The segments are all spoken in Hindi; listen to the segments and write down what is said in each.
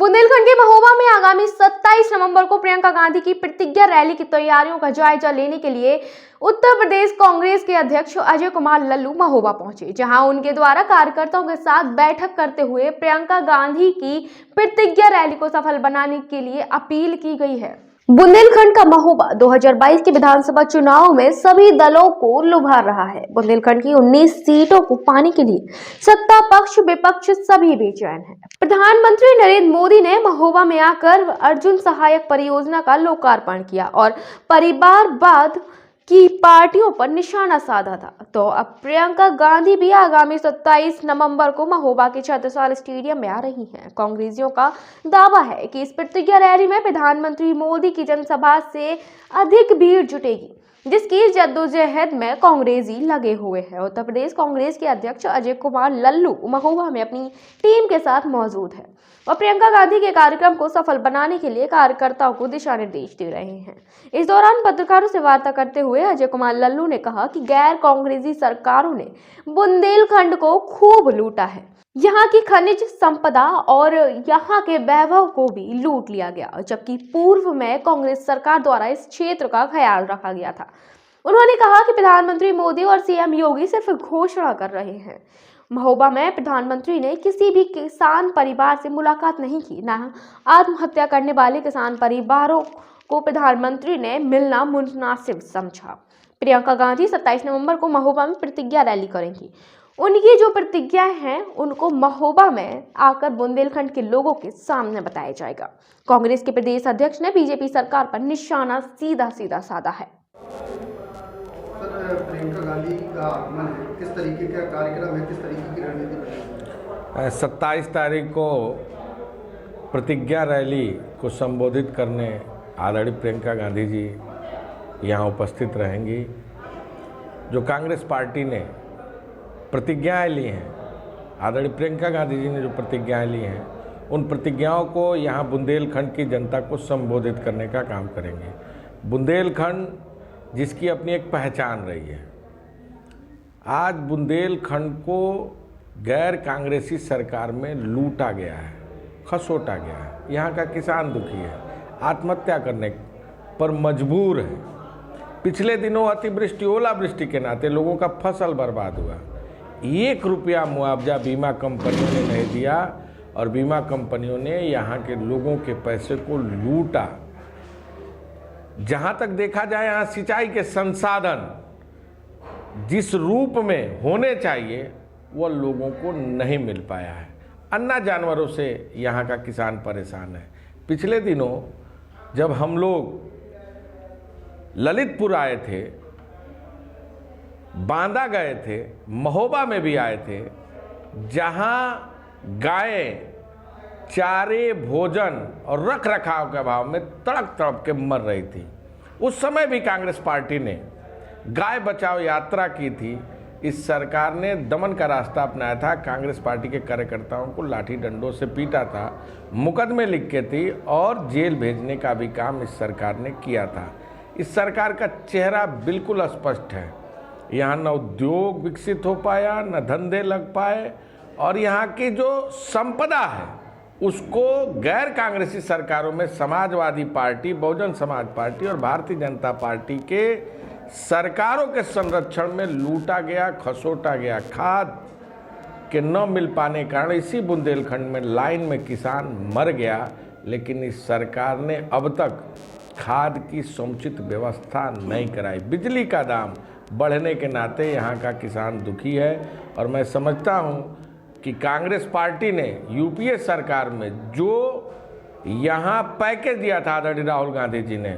बुंदेलखंड के महोबा में आगामी 27 नवंबर को प्रियंका गांधी की प्रतिज्ञा रैली की तैयारियों का जायजा लेने के लिए उत्तर प्रदेश कांग्रेस के अध्यक्ष अजय कुमार लल्लू महोबा पहुंचे, जहां उनके द्वारा कार्यकर्ताओं के साथ बैठक करते हुए प्रियंका गांधी की प्रतिज्ञा रैली को सफल बनाने के लिए अपील की गई है। बुंदेलखंड का महोबा 2022 के विधानसभा चुनाव में सभी दलों को लुभा रहा है। बुंदेलखंड की 19 सीटों को पाने के लिए सत्ता पक्ष विपक्ष सभी बेचैन है। प्रधानमंत्री नरेंद्र मोदी ने महोबा में आकर अर्जुन सहायक परियोजना का लोकार्पण किया और परिवारवाद की पार्टियों पर निशाना साधा था, तो अब प्रियंका गांधी भी आगामी 27 नवंबर को महोबा के छत्रसाल स्टेडियम में आ रही हैं। कांग्रेसियों का दावा है कि इस प्रतिज्ञा रैली में प्रधानमंत्री मोदी की जनसभा से अधिक भीड़ जुटेगी, जिसकी जद्दोजहद में कांग्रेसी लगे हुए हैं। उत्तर प्रदेश कांग्रेस के अध्यक्ष अजय कुमार लल्लू महोबा में अपनी टीम के साथ मौजूद है और प्रियंका गांधी के कार्यक्रम को सफल बनाने के लिए कार्यकर्ताओं को दिशा निर्देश दे रहे हैं। इस दौरान पत्रकारों से वार्ता करते हुए अजय कुमार लल्लू ने कहा कि गैर कांग्रेसी सरकारों ने बुंदेलखंड को खूब लूटा है। यहाँ की खनिज संपदा और यहाँ के वैभव को भी लूट लिया गया, जबकि पूर्व में कांग्रेस सरकार द्वारा इस क्षेत्र का ख्याल रखा गया था। उन्होंने कहा कि प्रधानमंत्री मोदी और सीएम योगी सिर्फ घोषणा कर रहे हैं। महोबा में प्रधानमंत्री ने किसी भी किसान परिवार से मुलाकात नहीं की, न आत्महत्या करने वाले किसान परिवारों को प्रधानमंत्री ने मिलना मुनासिब समझा। प्रियंका गांधी 27 नवंबर को महोबा में प्रतिज्ञा रैली करेंगी। उनकी जो प्रतिज्ञाएं हैं उनको महोबा में आकर बुंदेलखंड के लोगों के सामने बताया जाएगा। कांग्रेस के प्रदेश अध्यक्ष ने बीजेपी सरकार पर निशाना सीधा सीधा साधा है। प्रियंका गांधी का आगमन है, किस तरीके का कार्यक्रम है, किस तरीके की रणनीति? 27 तारीख को प्रतिज्ञा रैली को संबोधित करने आदरणीय प्रियंका गांधी जी यहाँ उपस्थित रहेंगी। जो कांग्रेस पार्टी ने प्रतिज्ञाएं ली हैं, आदरणीय प्रियंका गांधी जी ने जो प्रतिज्ञाएं ली हैं, उन प्रतिज्ञाओं को यहाँ बुंदेलखंड की जनता को संबोधित करने का काम करेंगे। बुंदेलखंड जिसकी अपनी एक पहचान रही है, आज बुंदेलखंड को गैर कांग्रेसी सरकार में लूटा गया है, खसोटा गया है। यहाँ का किसान दुखी है, आत्महत्या करने पर मजबूर है। पिछले दिनों अतिवृष्टि ओलावृष्टि के नाते लोगों का फसल बर्बाद हुआ। 1 रुपया मुआवजा बीमा कंपनियों ने नहीं दिया और बीमा कंपनियों ने यहाँ के लोगों के पैसे को लूटा। जहाँ तक देखा जाए, यहाँ सिंचाई के संसाधन जिस रूप में होने चाहिए वह लोगों को नहीं मिल पाया है। अन्ना जानवरों से यहाँ का किसान परेशान है। पिछले दिनों जब हम लोग ललितपुर आए थे, बांदा गए थे, महोबा में भी आए थे, जहाँ गायें चारे, भोजन और रख रखाव के अभाव में तड़प तड़प के मर रही थी। उस समय भी कांग्रेस पार्टी ने गाय बचाओ यात्रा की थी। इस सरकार ने दमन का रास्ता अपनाया था, कांग्रेस पार्टी के कार्यकर्ताओं को लाठी डंडों से पीटा था, मुकदमे लिख के थी और जेल भेजने का भी काम इस सरकार ने किया था। इस सरकार का चेहरा बिल्कुल स्पष्ट है। यहाँ न उद्योग विकसित हो पाया, न धंधे लग पाए और यहाँ की जो संपदा है उसको गैर कांग्रेसी सरकारों में समाजवादी पार्टी, बहुजन समाज पार्टी और भारतीय जनता पार्टी के सरकारों के संरक्षण में लूटा गया, खसोटा गया। खाद के न मिल पाने के कारण इसी बुंदेलखंड में लाइन में किसान मर गया, लेकिन इस सरकार ने अब तक खाद की समुचित व्यवस्था नहीं कराई। बिजली का दाम बढ़ने के नाते यहाँ का किसान दुखी है और मैं समझता हूँ कि कांग्रेस पार्टी ने यूपीए सरकार में जो यहाँ पैकेज दिया था आदरणीय राहुल गांधी जी ने,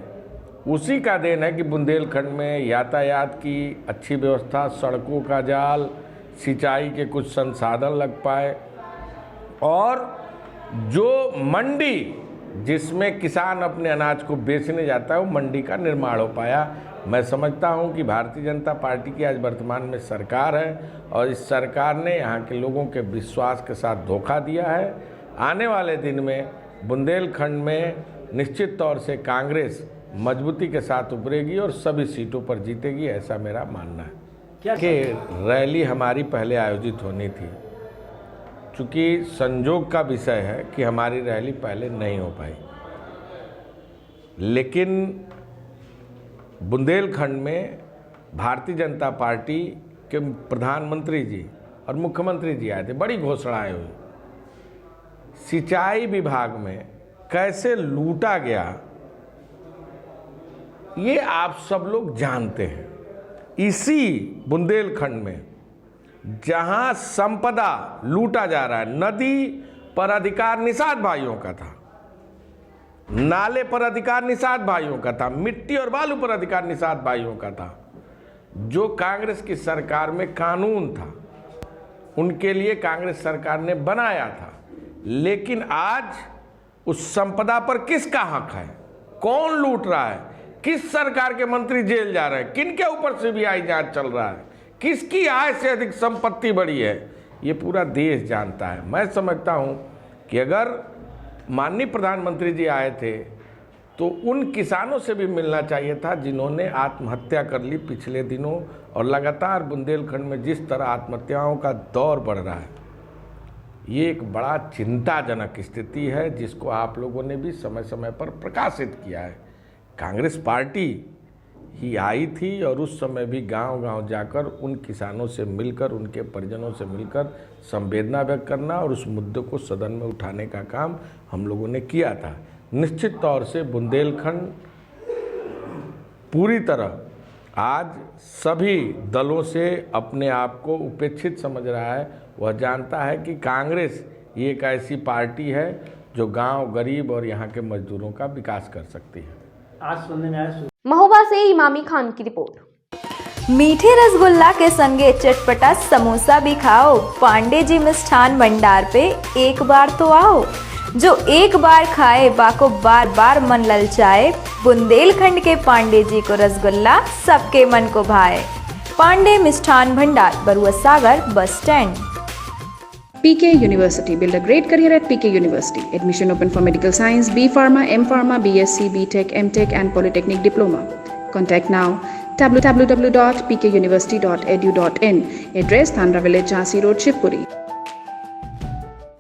उसी का देन है कि बुंदेलखंड में यातायात की अच्छी व्यवस्था, सड़कों का जाल, सिंचाई के कुछ संसाधन लग पाए और जो मंडी जिसमें किसान अपने अनाज को बेचने जाता है वो मंडी का निर्माण हो पाया। मैं समझता हूं कि भारतीय जनता पार्टी की आज वर्तमान में सरकार है और इस सरकार ने यहाँ के लोगों के विश्वास के साथ धोखा दिया है। आने वाले दिन में बुंदेलखंड में निश्चित तौर से कांग्रेस मजबूती के साथ उभरेगी और सभी सीटों पर जीतेगी, ऐसा मेरा मानना है। कि रैली हमारी पहले आयोजित होनी थी, चूँकि संजोग का विषय है कि हमारी रैली पहले नहीं हो पाई, लेकिन बुंदेलखंड में भारतीय जनता पार्टी के प्रधानमंत्री जी और मुख्यमंत्री जी आए थे, बड़ी घोषणाएं हुई। सिंचाई विभाग में कैसे लूटा गया ये आप सब लोग जानते हैं। इसी बुंदेलखंड में जहां संपदा लूटा जा रहा है, नदी पर अधिकार निषाद भाइयों का था, नाले पर अधिकार निषाद भाइयों का था, मिट्टी और बालू पर अधिकार निषाद भाइयों का था। जो कांग्रेस की सरकार में कानून था उनके लिए कांग्रेस सरकार ने बनाया था, लेकिन आज उस संपदा पर किसका हक है, कौन लूट रहा है, किस सरकार के मंत्री जेल जा रहे हैं, किनके ऊपर सीबीआई जांच चल रहा है, किसकी आय से अधिक संपत्ति बढ़ी है, ये पूरा देश जानता है। मैं समझता हूं कि अगर माननीय प्रधानमंत्री जी आए थे तो उन किसानों से भी मिलना चाहिए था जिन्होंने आत्महत्या कर ली पिछले दिनों, और लगातार बुंदेलखंड में जिस तरह आत्महत्याओं का दौर बढ़ रहा है, ये एक बड़ा चिंताजनक स्थिति है जिसको आप लोगों ने भी समय समय पर प्रकाशित किया है। कांग्रेस पार्टी ही आई थी और उस समय भी गांव-गांव जाकर उन किसानों से मिलकर, उनके परिजनों से मिलकर संवेदना व्यक्त करना और उस मुद्दे को सदन में उठाने का काम हम लोगों ने किया था। निश्चित तौर से बुंदेलखंड पूरी तरह आज सभी दलों से अपने आप को उपेक्षित समझ रहा है। वह जानता है कि कांग्रेस ये एक ऐसी पार्टी है जो गांव, गरीब और यहाँ के मजदूरों का विकास कर सकती है। आज सुनने में आया महोबा से इमामी खान की रिपोर्ट। मीठे रसगुल्ला के संगे चटपटा समोसा भी खाओ। पांडे जी मिष्ठान भंडार पे एक बार तो आओ। जो एक बार खाए बाको बार बार मन ललचाए। बुंदेलखंड के पांडे जी को रसगुल्ला सबके मन को भाए। Pandey Mishthan Bhandar, Barua Sagar bus stand. PK University. Build a great career at PK University. Admission open for medical science, B Pharma, M Pharma, BSc, BTech, MTech and Polytechnic Diploma. Contact now www.pkuniversity.edu.in. Address Thandra Village, Jhansi Road, Shivpuri.